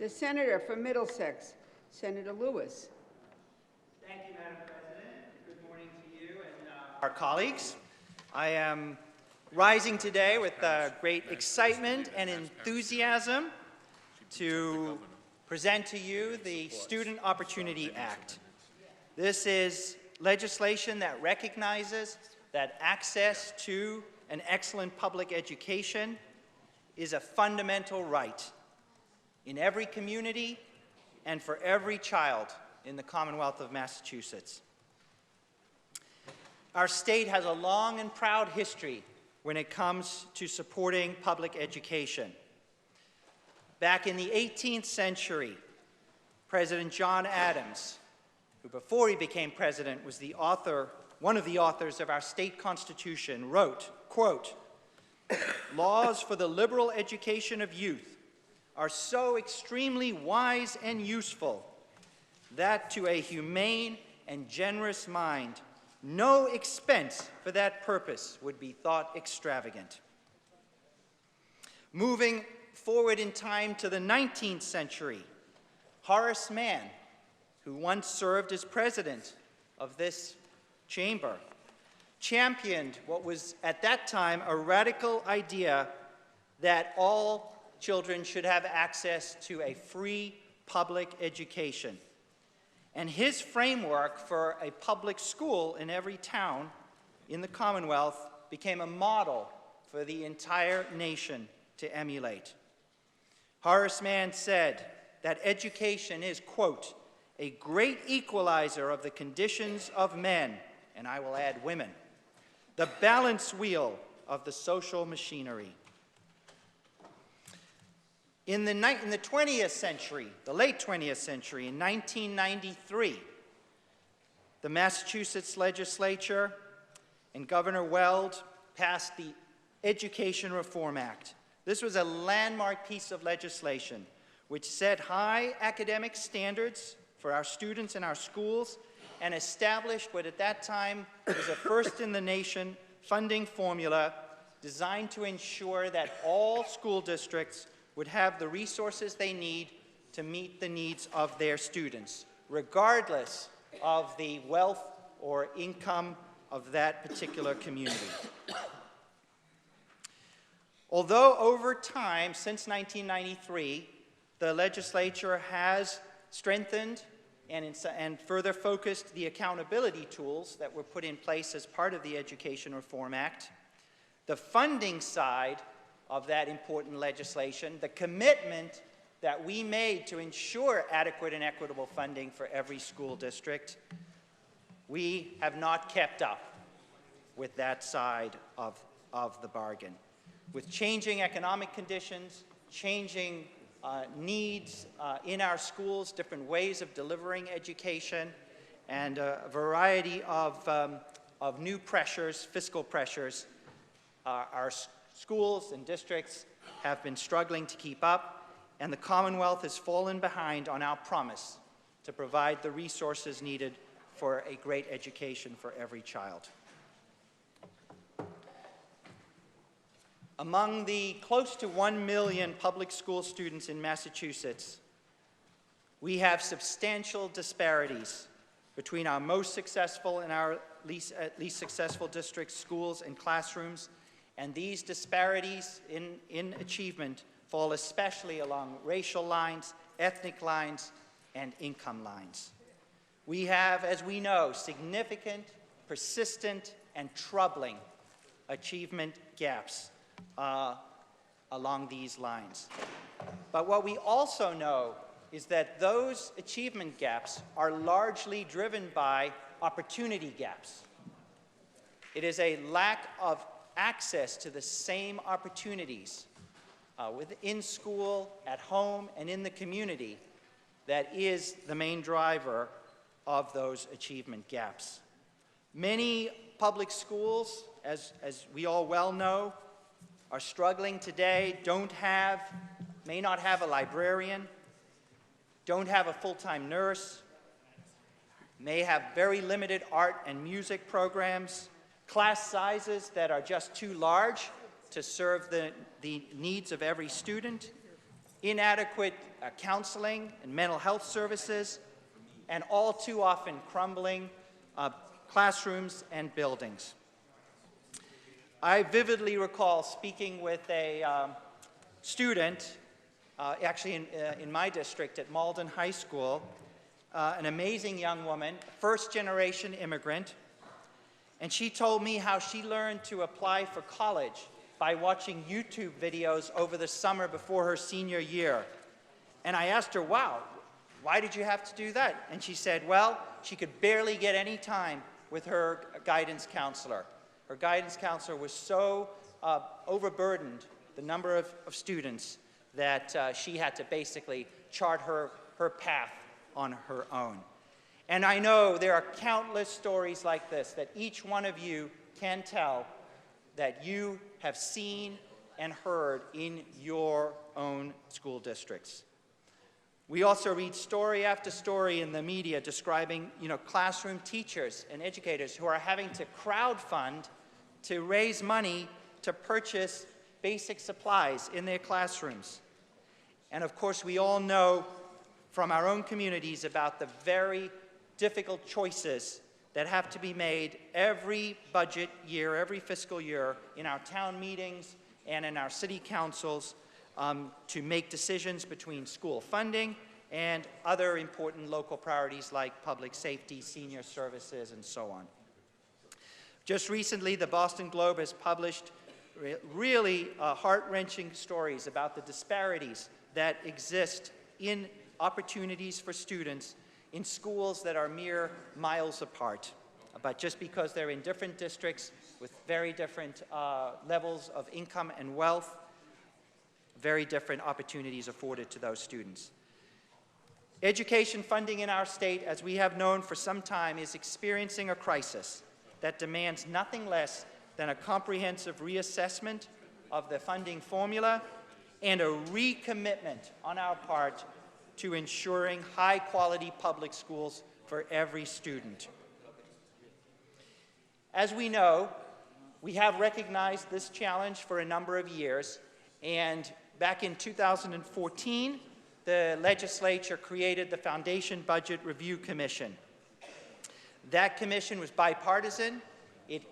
The Senator from Middlesex, Senator Lewis. Thank you, Madam President. Good morning to you and our colleagues. I am rising today with great excitement and enthusiasm to present to you the Student Opportunity Act. This is legislation that recognizes that access to an excellent public education is a fundamental right in every community and for every child in the Commonwealth of Massachusetts. Our state has a long and proud history when it comes to supporting public education. Back in the 18th century, President John Adams, who before he became president was one of the authors of our state constitution, wrote, quote, "Laws for the liberal education of youth are so extremely wise and useful that to a humane and generous mind, no expense for that purpose would be thought extravagant." Moving forward in time to the 19th century, Horace Mann, who once served as president of this chamber, championed what was at that time a radical idea that all children should have access to a free public education. And his framework for a public school in every town in the Commonwealth became a model for the entire nation to emulate. Horace Mann said that education is, quote, "a great equalizer of the conditions of men," and I will add women, "the balance wheel of the social machinery." In the 20th century, the late 20th century, in 1993, the Massachusetts legislature and Governor Weld passed the Education Reform Act. This was a landmark piece of legislation which set high academic standards for our students in our schools and established what at that time was a first-in-the-nation funding formula designed to ensure that all school districts would have the resources they need to meet the needs of their students, regardless of the wealth or income of that particular community. Although over time, since 1993, the legislature has strengthened and further focused the accountability tools that were put in place as part of the Education Reform Act, the funding side of that important legislation, the commitment that we made to ensure adequate and equitable funding for every school district, we have not kept up with that side of the bargain. With changing economic conditions, changing needs in our schools, different ways of delivering education, and a variety of new pressures, fiscal pressures, our schools and districts have been struggling to keep up, and the Commonwealth has fallen behind on our promise to provide the resources needed for a great education for every child. Among the close to 1 million public school students in Massachusetts, we have substantial disparities between our most successful and our least successful district schools and classrooms, and these disparities in achievement fall especially along racial lines, ethnic lines, and income lines. We have, as we know, significant, persistent, and troubling achievement gaps along these lines. But what we also know is that those achievement gaps are largely driven by opportunity gaps. It is a lack of access to the same opportunities within school, at home, and in the community that is the main driver of those achievement gaps. Many public schools, as we all well know, are struggling today, may not have a librarian, don't have a full-time nurse, may have very limited art and music programs, class sizes that are just too large to serve the needs of every student, inadequate counseling and mental health services, and all too often crumbling classrooms and buildings. I vividly recall speaking with a student, actually in my district at Malden High School, an amazing young woman, first-generation immigrant, and she told me how she learned to apply for college by watching YouTube videos over the summer before her senior year. And I asked her, wow, why did you have to do that? And she said, well, she could barely get any time with her guidance counselor. Her guidance counselor was so overburdened, the number of students, that she had to basically chart her path on her own. And I know there are countless stories like this that each one of you can tell that you have seen and heard in your own school districts. We also read story after story in the media describing, classroom teachers and educators who are having to crowdfund to raise money to purchase basic supplies in their classrooms. And of course, we all know from our own communities about the very difficult choices that have to be made every budget year, every fiscal year, in our town meetings and in our city councils to make decisions between school funding and other important local priorities like public safety, senior services, and so on. Just recently, the Boston Globe has published really heart-wrenching stories about the disparities that exist in opportunities for students in schools that are mere miles apart. But just because they're in different districts with very different levels of income and wealth, very different opportunities afforded to those students. Education funding in our state, as we have known for some time, is experiencing a crisis that demands nothing less than a comprehensive reassessment of the funding formula and a recommitment on our part to ensuring high-quality public schools for every student. As we know, we have recognized this challenge for a number of years, and back in 2014, the legislature created the Foundation Budget Review Commission. That commission was bipartisan. It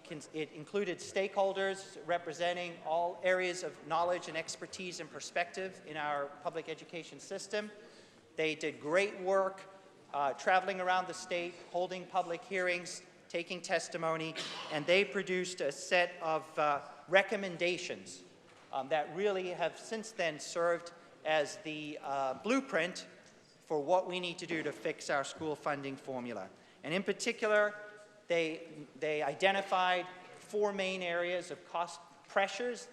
included stakeholders representing all areas of knowledge and expertise and perspective in our public education system. They did great work traveling around the state, holding public hearings, taking testimony, and they produced a set of recommendations that really have since then served as the blueprint for what we need to do to fix our school funding formula. And in particular, they identified 4 main areas of cost pressures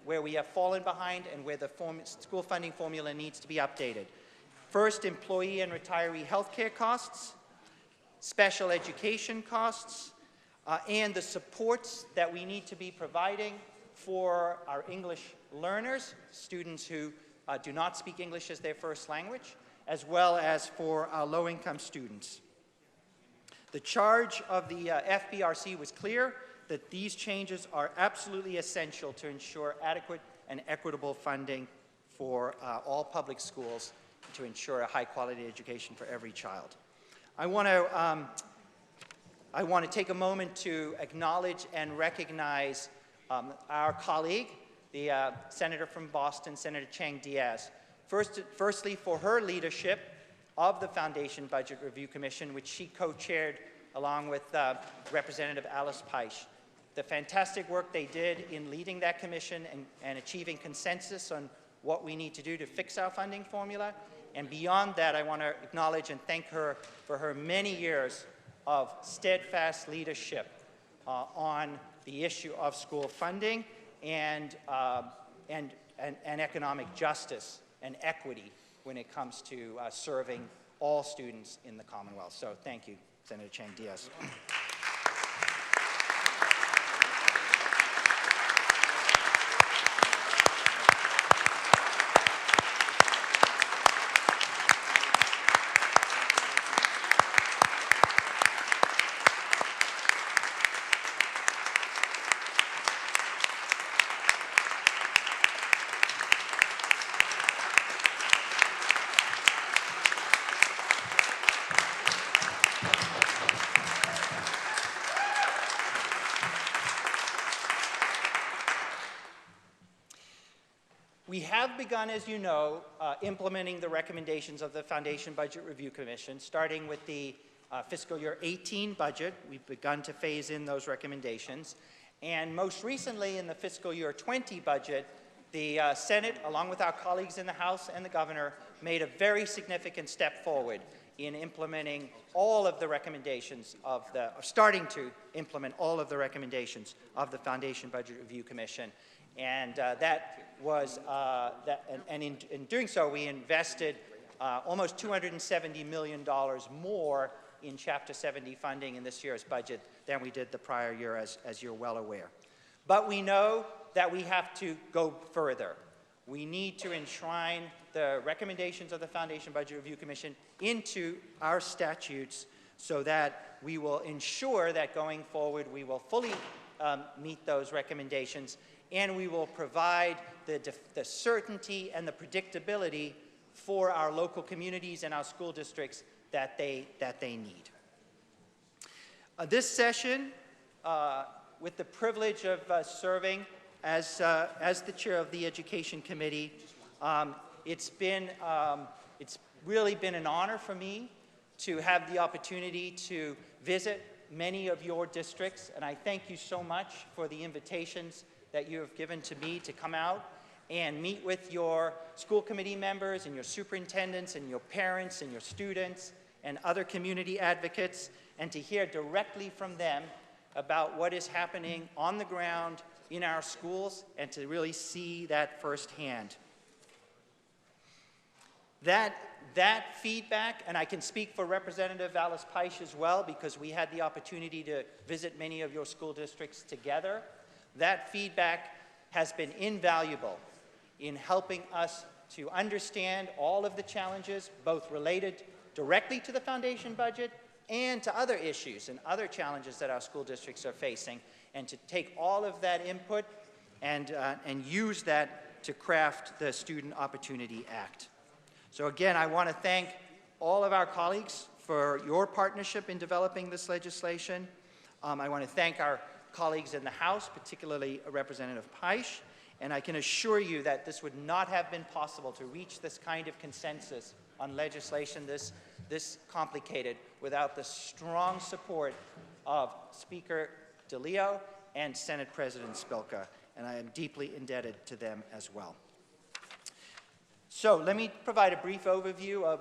where we have fallen behind and where the school funding formula needs to be updated. First, employee and retiree health care costs, special education costs, and the supports that we need to be providing for our English learners, students who do not speak English as their first language, as well as for our low-income students. The charge of the FBRC was clear that these changes are absolutely essential to ensure adequate and equitable funding for all public schools to ensure a high-quality education for every child. I want to take a moment to acknowledge and recognize our colleague, the senator from Boston, Senator Chang Diaz. Firstly, for her leadership of the Foundation Budget Review Commission, which she co-chaired along with Representative Alice Peisch. The fantastic work they did in leading that commission and achieving consensus on what we need to do to fix our funding formula. And beyond that, I want to acknowledge and thank her for her many years of steadfast leadership on the issue of school funding and economic justice and equity when it comes to serving all students in the Commonwealth. So thank you, Senator Chang Diaz. have begun, as you know, implementing the recommendations of the Foundation Budget Review Commission, starting with the fiscal year 18 budget. We've begun to phase in those recommendations. And most recently, in the fiscal year 20 budget, the Senate, along with our colleagues in the House and the Governor, made a very significant step forward in implementing all of the recommendations of the, or starting to implement all of the recommendations of the Foundation Budget Review Commission. And in doing so, we invested almost $270 million more in Chapter 70 funding in this year's budget than we did the prior year, as you're well aware. But we know that we have to go further. We need to enshrine the recommendations of the Foundation Budget Review Commission into our statutes so that we will ensure that going forward we will fully meet those recommendations, and we will provide the certainty and the predictability for our local communities and our school districts that they need. This session, with the privilege of serving as the chair of the Education Committee, it's really been an honor for me to have the opportunity to visit many of your districts, and I thank you so much for the invitations that you have given to me to come out and meet with your school committee members and your superintendents and your parents and your students and other community advocates, and to hear directly from them about what is happening on the ground in our schools and to really see that firsthand. That feedback, and I can speak for Representative Alice Peisch as well because we had the opportunity to visit many of your school districts together, that feedback has been invaluable in helping us to understand all of the challenges, both related directly to the foundation budget and to other issues and other challenges that our school districts are facing, and to take all of that input and use that to craft the Student Opportunity Act. So again, I want to thank all of our colleagues for your partnership in developing this legislation. I want to thank our colleagues in the House, particularly Representative Peisch, and I can assure you that this would not have been possible to reach this kind of consensus on legislation this complicated without the strong support of Speaker DeLeo and Senate President Spilka, and I am deeply indebted to them as well. So let me provide a brief overview of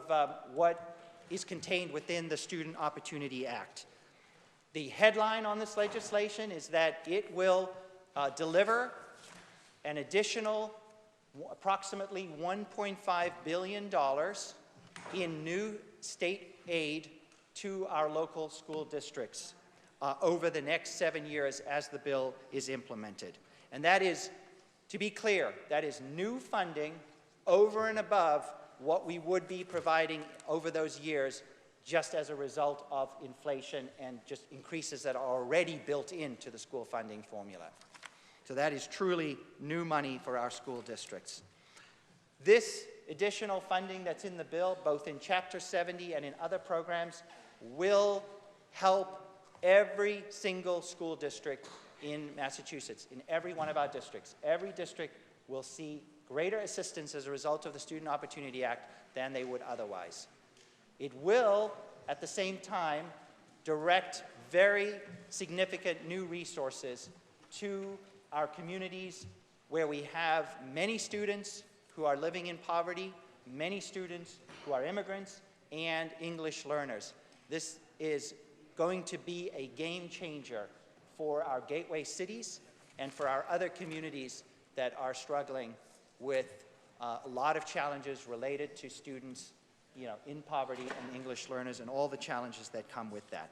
what is contained within the Student Opportunity Act. The headline on this legislation is that it will deliver an additional approximately $1.5 billion in new state aid to our local school districts over the next 7 years as the bill is implemented. And that is, to be clear, that is new funding over and above what we would be providing over those years just as a result of inflation and just increases that are already built into the school funding formula. So that is truly new money for our school districts. This additional funding that's in the bill, both in Chapter 70 and in other programs, will help every single school district in Massachusetts, in every one of our districts. Every district will see greater assistance as a result of the Student Opportunity Act than they would otherwise. It will, at the same time, direct very significant new resources to our communities where we have many students who are living in poverty, many students who are immigrants, and English learners. This is going to be a game changer for our gateway cities and for our other communities that are struggling with a lot of challenges related to students, in poverty and English learners and all the challenges that come with that.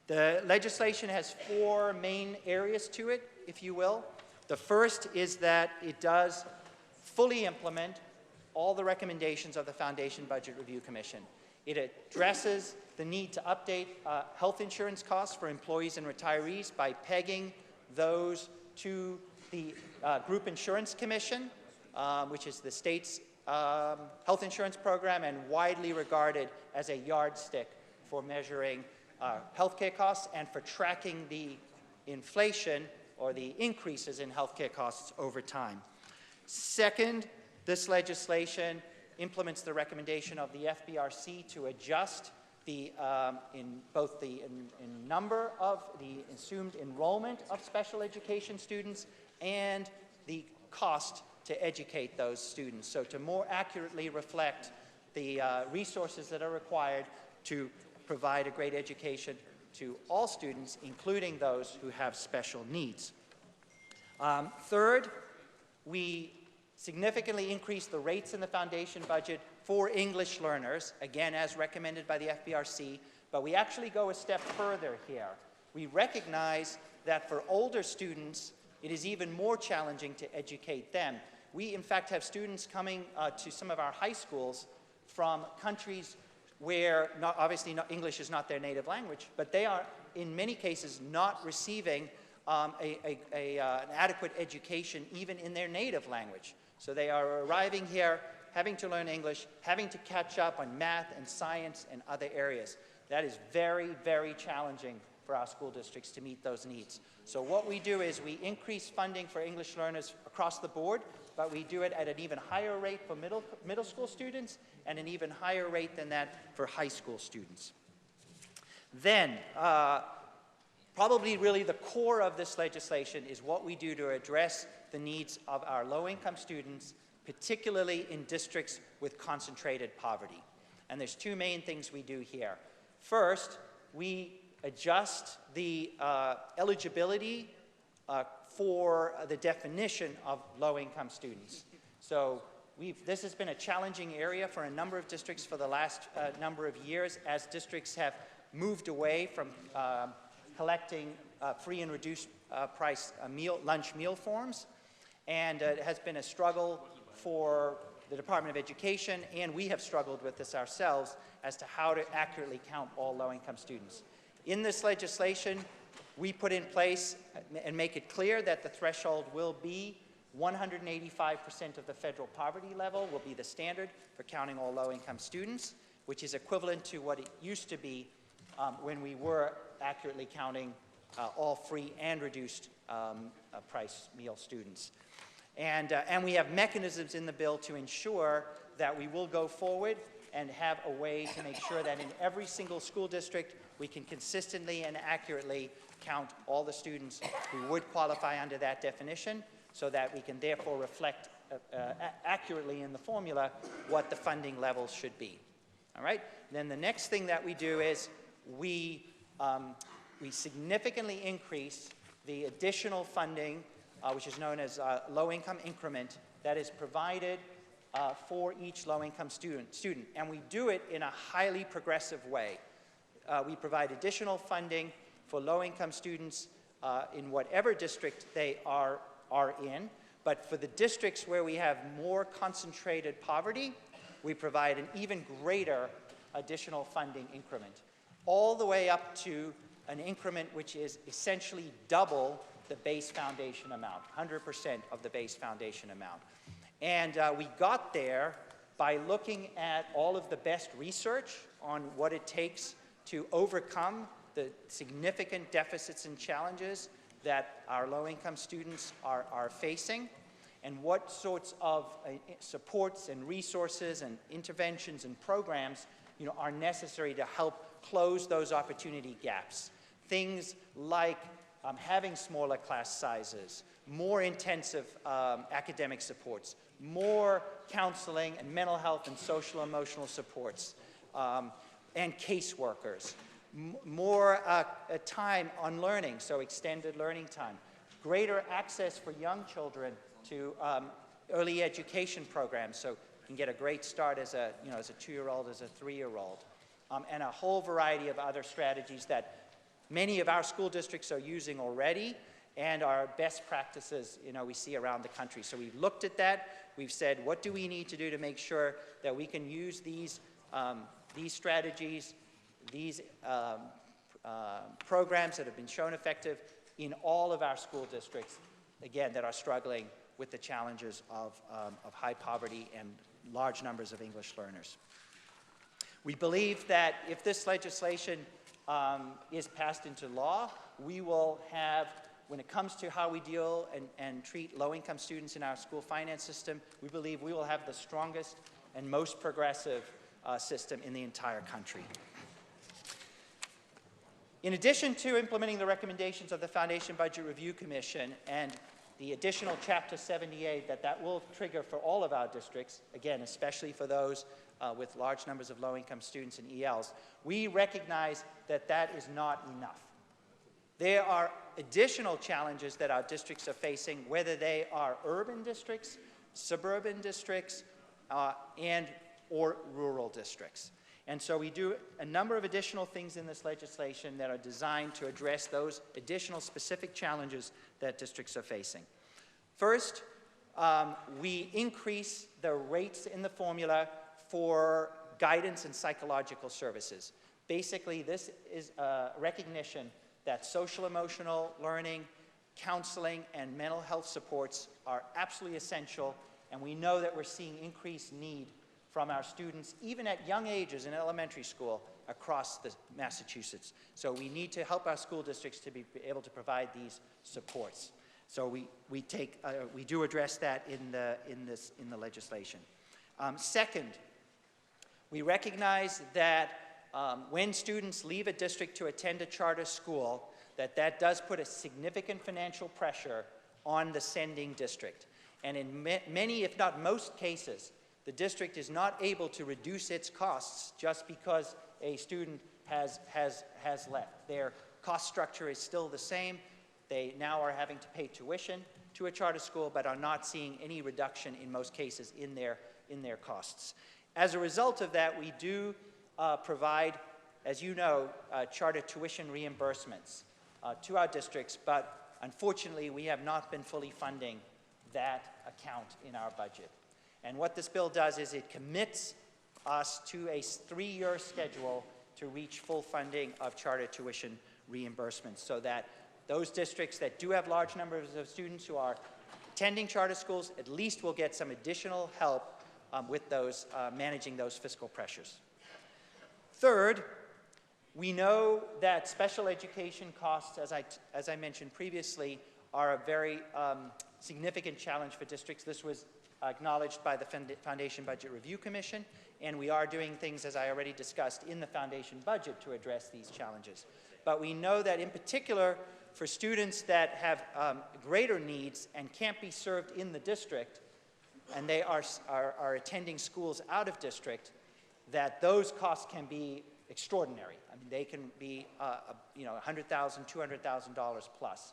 The legislation has 4 main areas to it, if you will. The first is that it does fully implement all the recommendations of the Foundation Budget Review Commission. It addresses the need to update health insurance costs for employees and retirees by pegging those to the Group Insurance Commission, which is the state's health insurance program and widely regarded as a yardstick for measuring healthcare costs and for tracking the inflation or the increases in healthcare costs over time. Second, this legislation implements the recommendation of the FBRC to adjust in both the number of the assumed enrollment of special education students and the cost to educate those students. So to more accurately reflect the resources that are required to provide a great education to all students, including those who have special needs. Third, we significantly increased the rates in the foundation budget for English learners, again, as recommended by the FBRC, but we actually go a step further here. We recognize that for older students, it is even more challenging to educate them. We, in fact, have students coming to some of our high schools from countries where, obviously, English is not their native language, but they are, in many cases, not receiving an adequate education even in their native language. So they are arriving here, having to learn English, having to catch up on math and science and other areas. That is very, very challenging for our school districts to meet those needs. So what we do is we increase funding for English learners across the board, but we do it at an even higher rate for middle school students and an even higher rate than that for high school students. Then, probably really the core of this legislation is what we do to address the needs of our low-income students, particularly in districts with concentrated poverty. And there's two main things we do here. First, we adjust the eligibility for the definition of low-income students. So this has been a challenging area for a number of districts for the last number of years as districts have moved away from collecting free and reduced price lunch meal forms. And it has been a struggle for the Department of Education, and we have struggled with this ourselves as to how to accurately count all low-income students. In this legislation, we put in place and make it clear that the threshold will be 185% of the federal poverty level will be the standard for counting all low-income students, which is equivalent to what it used to be when we were accurately counting all free and reduced price meal students. And we have mechanisms in the bill to ensure that we will go forward and have a way to make sure that in every single school district we can consistently and accurately count all the students who would qualify under that definition so that we can therefore reflect accurately in the formula what the funding levels should be. All right? Then the next thing that we do is we significantly increase the additional funding, which is known as low-income increment, that is provided for each low-income student. And we do it in a highly progressive way. We provide additional funding for low-income students in whatever district they are in. But for the districts where we have more concentrated poverty, we provide an even greater additional funding increment, all the way up to an increment which is essentially double the base foundation amount, 100% of the base foundation amount. And we got there by looking at all of the best research on what it takes to overcome the significant deficits and challenges that our low-income students are facing, and what sorts of supports and resources and interventions and programs are necessary to help close those opportunity gaps. Things like having smaller class sizes, more intensive academic supports, more counseling and mental health and social emotional supports, and caseworkers, more time on learning, so extended learning time, greater access for young children to early education programs, so you can get a great start as a 2-year-old, as a 3-year-old, and a whole variety of other strategies that many of our school districts are using already and are best practices we see around the country. So we've looked at that. We've said, what do we need to do to make sure that we can use these strategies, these programs that have been shown effective in all of our school districts, again, that are struggling with the challenges of high poverty and large numbers of English learners. We believe that if this legislation is passed into law, we will have when it comes to how we deal and treat low-income students in our school finance system, we believe we will have the strongest and most progressive system in the entire country. In addition to implementing the recommendations of the Foundation Budget Review Commission and the additional Chapter 78 that will trigger for all of our districts, again, especially for those with large numbers of low-income students and ELs, we recognize that that is not enough. There are additional challenges that our districts are facing, whether they are urban districts, suburban districts, or rural districts. And so we do a number of additional things in this legislation that are designed to address those additional specific challenges that districts are facing. First, we increase the rates in the formula for guidance and psychological services. Basically, this is a recognition that social-emotional learning, counseling, and mental health supports are absolutely essential, and we know that we're seeing increased need from our students, even at young ages in elementary school across Massachusetts. So we need to help our school districts to be able to provide these supports. So we do address that in the legislation. Second, we recognize that when students leave a district to attend a charter school, that does put a significant financial pressure on the sending district. And in many, if not most cases, the district is not able to reduce its costs just because a student has left. Their cost structure is still the same. They now are having to pay tuition to a charter school, but are not seeing any reduction in most cases in their costs. As a result of that, we do provide, as you know, charter tuition reimbursements to our districts, but unfortunately, we have not been fully funding that account in our budget. And what this bill does is it commits us to a 3-year schedule to reach full funding of charter tuition reimbursements, so that those districts that do have large numbers of students who are attending charter schools at least will get some additional help with those managing those fiscal pressures. Third, we know that special education costs, as I mentioned previously, are a very significant challenge for districts. This was acknowledged by the Foundation Budget Review Commission, and we are doing things, as I already discussed, in the foundation budget to address these challenges. But we know that in particular for students that have greater needs and can't be served in the district, and they are attending schools out of district, that those costs can be extraordinary. I mean, they can be $100,000, $200,000 plus.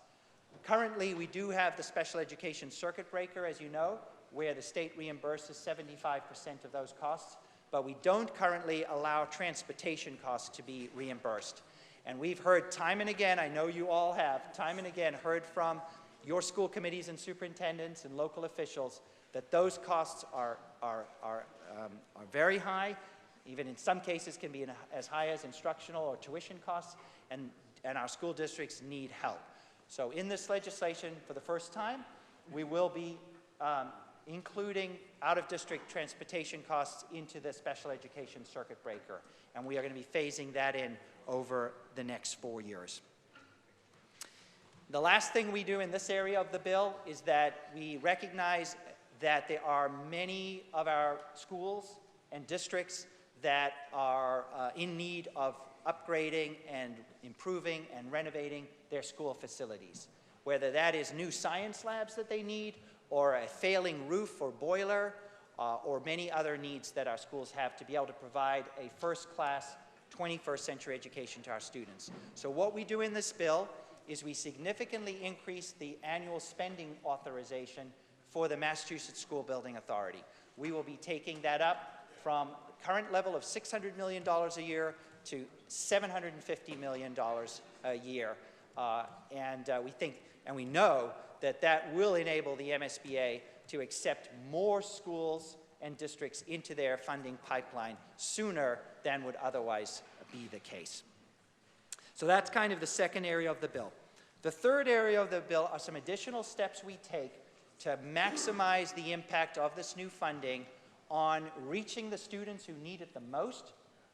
Currently, we do have the special education circuit breaker, as you know, where the state reimburses 75% of those costs, but we don't currently allow transportation costs to be reimbursed. And we've heard time and again, I know you all have, time and again heard from your school committees and superintendents and local officials that those costs are very high, even in some cases can be as high as instructional or tuition costs, and our school districts need help. So in this legislation, for the first time, we will be including out-of-district transportation costs into the special education circuit breaker. And we are going to be phasing that in over the next 4 years. The last thing we do in this area of the bill is that we recognize that there are many of our schools and districts that are in need of upgrading and improving and renovating their school facilities, whether that is new science labs that they need, or a failing roof or boiler, or many other needs that our schools have to be able to provide a first-class 21st century education to our students. So what we do in this bill is we significantly increase the annual spending authorization for the Massachusetts School Building Authority. We will be taking that up from the current level of $600 million a year to $750 million a year. We think, and we know, that will enable the MSBA to accept more schools and districts into their funding pipeline sooner than would otherwise be the case. So that's kind of the second area of the bill. The third area of the bill are some additional steps we take to maximize the impact of this new funding on reaching the students who need it the most,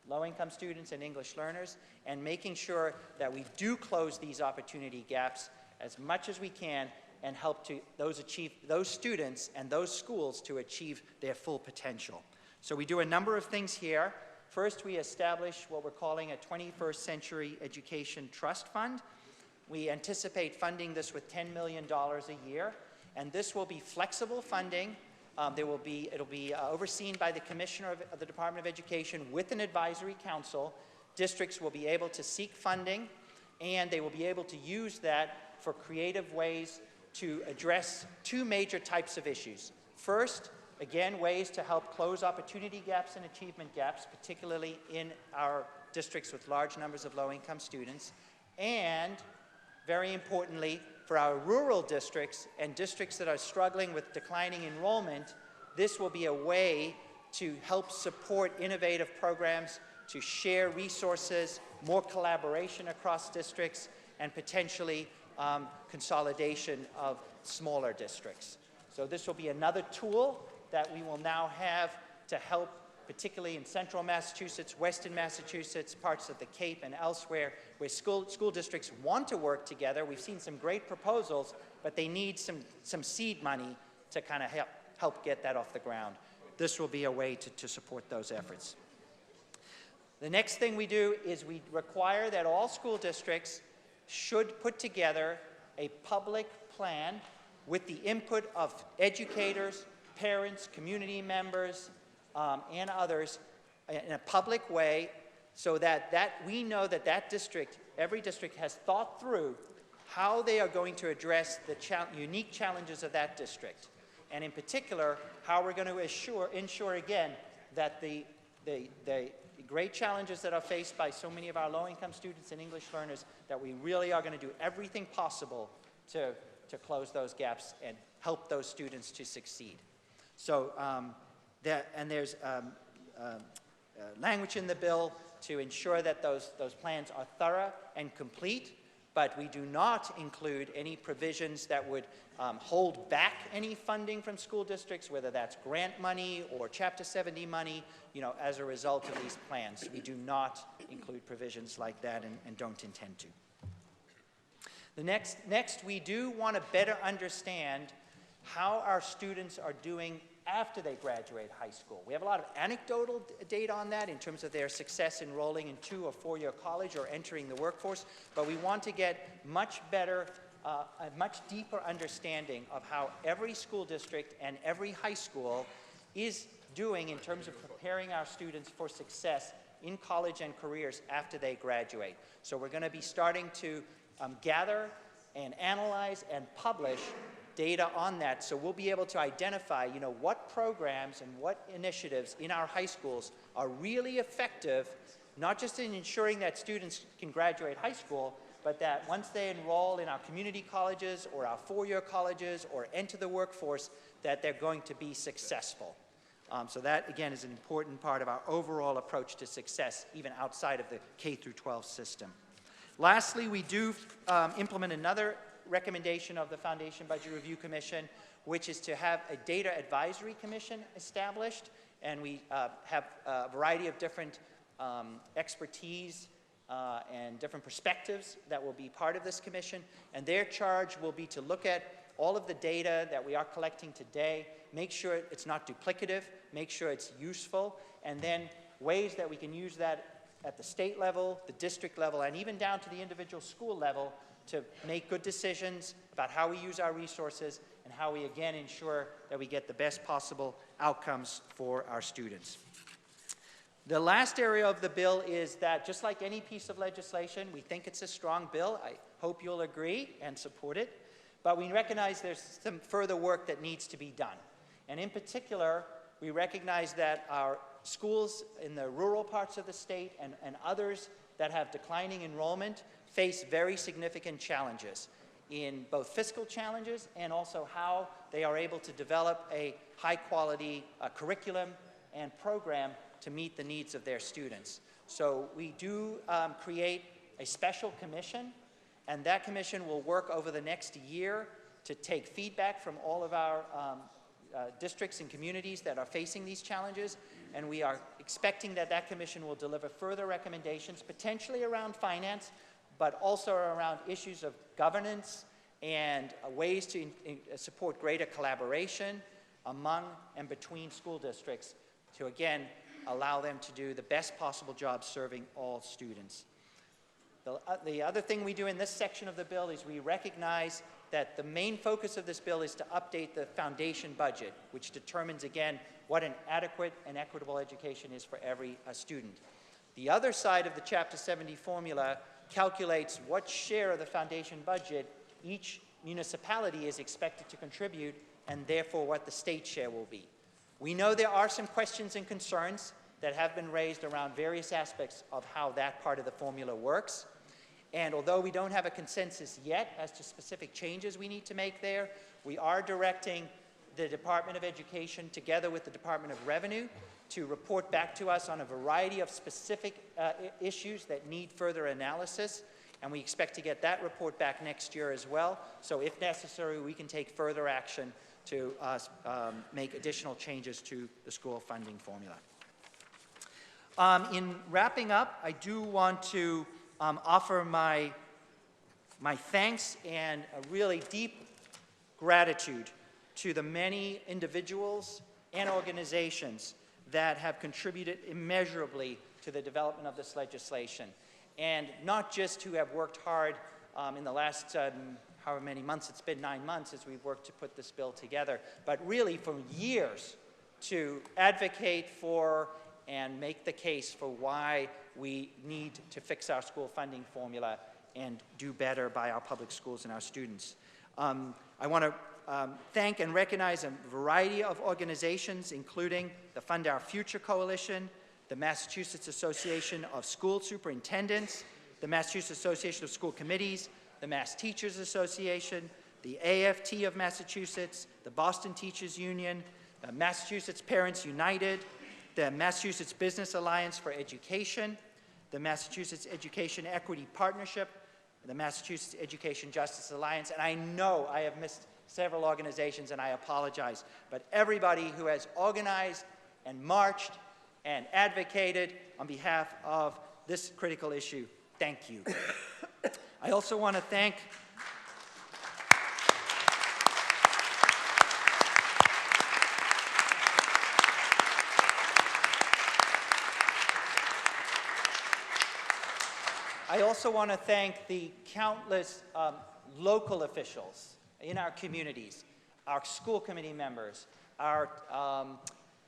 low-income students and English learners, and making sure that we do close these opportunity gaps as much as we can and help to those students and those schools to achieve their full potential. So we do a number of things here. First, we establish what we're calling a 21st Century Education Trust Fund. We anticipate funding this with $10 million a year, and this will be flexible funding. It'll be overseen by the Commissioner of the Department of Education with an advisory council. Districts will be able to seek funding, and they will be able to use that for creative ways to address two major types of issues. First, again, ways to help close opportunity gaps and achievement gaps, particularly in our districts with large numbers of low-income students, and very importantly, for our rural districts and districts that are struggling with declining enrollment, this will be a way to help support innovative programs, to share resources, more collaboration across districts, and potentially consolidation of smaller districts. So this will be another tool that we will now have to help, particularly in central Massachusetts, western Massachusetts, parts of the Cape and elsewhere, where school districts want to work together. We've seen some great proposals, but they need some seed money to kind of help get that off the ground. This will be a way to support those efforts. The next thing we do is we require that all school districts should put together a public plan with the input of educators, parents, community members, and others in a public way, so that we know that district, every district has thought through how they are going to address the unique challenges of that district. And in particular, how we're going to ensure again that the great challenges that are faced by so many of our low-income students and English learners, that we really are going to do everything possible to close those gaps and help those students to succeed. So there's language in the bill to ensure that those plans are thorough and complete, but we do not include any provisions that would hold back any funding from school districts, whether that's grant money or Chapter 70 money, as a result of these plans. We do not include provisions like that and don't intend to. Next, we do want to better understand how our students are doing after they graduate high school. We have a lot of anecdotal data on that in terms of their success enrolling in 2- or 4-year college or entering the workforce, but we want to get much better, a much deeper understanding of how every school district and every high school is doing in terms of preparing our students for success in college and careers after they graduate. So we're going to be starting to gather and analyze and publish data on that, so we'll be able to identify, what programs and what initiatives in our high schools are really effective, not just in ensuring that students can graduate high school, but that once they enroll in our community colleges or our 4-year colleges or enter the workforce, that they're going to be successful. So that, again, is an important part of our overall approach to success, even outside of the K-12 system. Lastly, we do implement another recommendation of the Foundation Budget Review Commission, which is to have a data advisory commission established, and we have a variety of different expertise and different perspectives that will be part of this commission, and their charge will be to look at all of the data that we are collecting today, make sure it's not duplicative, make sure it's useful, and then ways that we can use that at the state level, the district level, and even down to the individual school level to make good decisions about how we use our resources and how we, again, ensure that we get the best possible outcomes for our students. The last area of the bill is that, just like any piece of legislation, we think it's a strong bill. I hope you'll agree and support it. But we recognize there's some further work that needs to be done. And in particular, we recognize that our schools in the rural parts of the state and others that have declining enrollment face very significant challenges, in both fiscal challenges and also how they are able to develop a high-quality curriculum and program to meet the needs of their students. So we do create a special commission, and that commission will work over the next year to take feedback from all of our districts and communities that are facing these challenges, and we are expecting that that commission will deliver further recommendations, potentially around finance, but also around issues of governance and ways to support greater collaboration among and between school districts to, again, allow them to do the best possible job serving all students. The other thing we do in this section of the bill is we recognize that the main focus of this bill is to update the foundation budget, which determines, again, what an adequate and equitable education is for every student. The other side of the Chapter 70 formula calculates what share of the foundation budget each municipality is expected to contribute, and therefore what the state share will be. We know there are some questions and concerns that have been raised around various aspects of how that part of the formula works. And although we don't have a consensus yet as to specific changes we need to make there, we are directing the Department of Education together with the Department of Revenue to report back to us on a variety of specific issues that need further analysis. And we expect to get that report back next year as well. So if necessary, we can take further action to make additional changes to the school funding formula. In wrapping up, I do want to offer my thanks and a really deep gratitude to the many individuals and organizations that have contributed immeasurably to the development of this legislation. And not just who have worked hard in the last however many months, it's been 9 months as we've worked to put this bill together, but really for years to advocate for and make the case for why we need to fix our school funding formula and do better by our public schools and our students. I want to thank and recognize a variety of organizations, including the Fund Our Future Coalition, the Massachusetts Association of School Superintendents, the Massachusetts Association of School Committees, the Mass Teachers Association, the AFT of Massachusetts, the Boston Teachers Union, Massachusetts Parents United, the Massachusetts Business Alliance for Education, the Massachusetts Education Equity Partnership, the Massachusetts Education Justice Alliance, and I know I have missed several organizations and I apologize, but everybody who has organized and marched and advocated on behalf of this critical issue, thank you. I also want to thank the countless local officials in our communities, our school committee members, our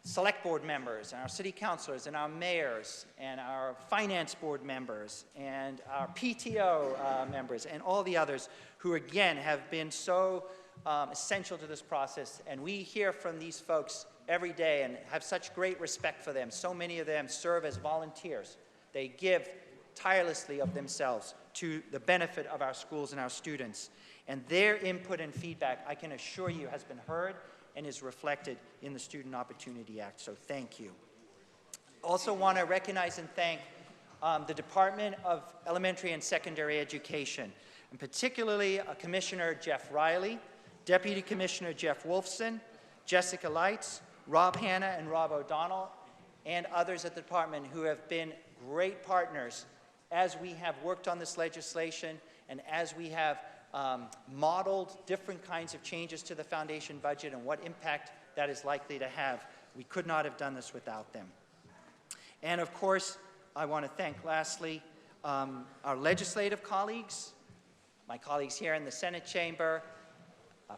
select board members, and our city councilors, and our mayors, and our finance board members, and our PTO members, and all the others who, again, have been so essential to this process. And we hear from these folks every day and have such great respect for them. So many of them serve as volunteers. They give tirelessly of themselves to the benefit of our schools and our students. And their input and feedback, I can assure you, has been heard and is reflected in the Student Opportunity Act, so thank you. Also want to recognize and thank the Department of Elementary and Secondary Education, and particularly Commissioner Jeff Riley, Deputy Commissioner Jeff Wolfson, Jessica Leitz, Rob Hanna and Rob O'Donnell, and others at the department who have been great partners as we have worked on this legislation and as we have modeled different kinds of changes to the foundation budget and what impact that is likely to have. We could not have done this without them. And of course, I want to thank lastly our legislative colleagues, my colleagues here in the Senate chamber,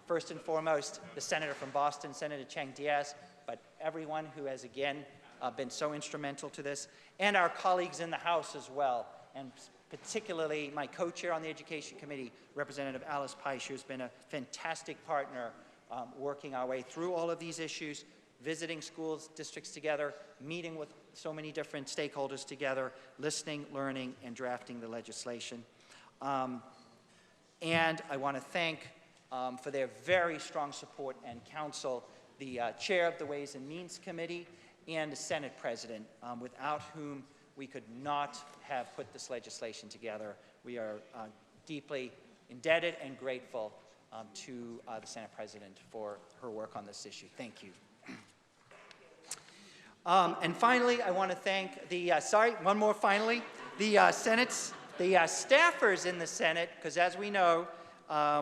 first and foremost, the senator from Boston, Senator Cheng Diaz, but everyone who has again been so instrumental to this, and our colleagues in the House as well, and particularly my co-chair on the Education Committee, Representative Alice Peisch, who's been a fantastic partner working our way through all of these issues, visiting schools, districts together, meeting with so many different stakeholders together, listening, learning, and drafting the legislation. And I want to thank, for their very strong support and counsel, the chair of the Ways and Means Committee and the Senate President, without whom we could not have put this legislation together. We are deeply indebted and grateful to the Senate President for her work on this issue. Thank you. And finally, I want to thank the, one more finally, the Senate's, the staffers in the Senate, because as we know,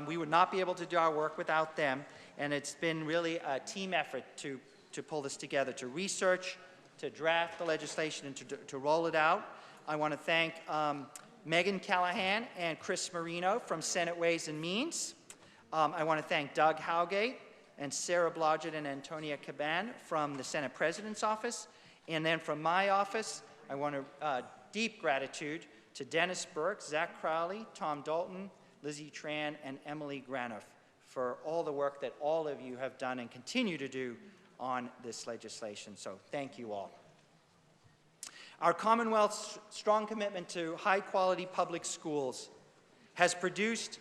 We would not be able to do our work without them, and it's been really a team effort to pull this together, to research, to draft the legislation, and to roll it out. I want to thank Megan Callahan and Chris Marino from Senate Ways and Means. I want to thank Doug Howgate and Sarah Blodgett and Antonia Caban from the Senate President's Office. And then from my office, I want to deep gratitude to Dennis Burke, Zach Crowley, Tom Dalton, Lizzie Tran, and Emily Granoff for all the work that all of you have done and continue to do on this legislation. So thank you all. Our Commonwealth's strong commitment to high-quality public schools has produced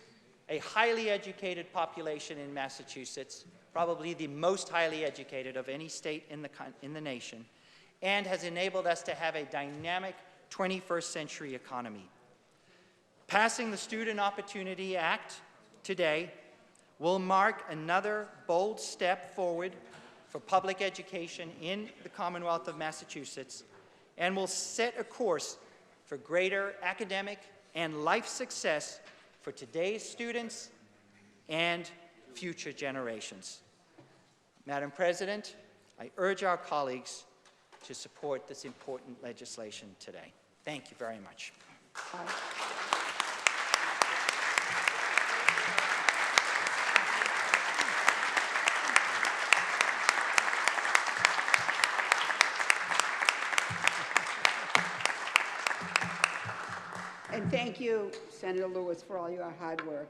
a highly educated population in Massachusetts, probably the most highly educated of any state in the nation, and has enabled us to have a dynamic 21st century economy. Passing the Student Opportunity Act today will mark another bold step forward for public education in the Commonwealth of Massachusetts and will set a course for greater academic and life success for today's students and future generations. Madam President, I urge our colleagues to support this important legislation today. Thank you very much. And thank you, Senator Lewis, for all your hard work.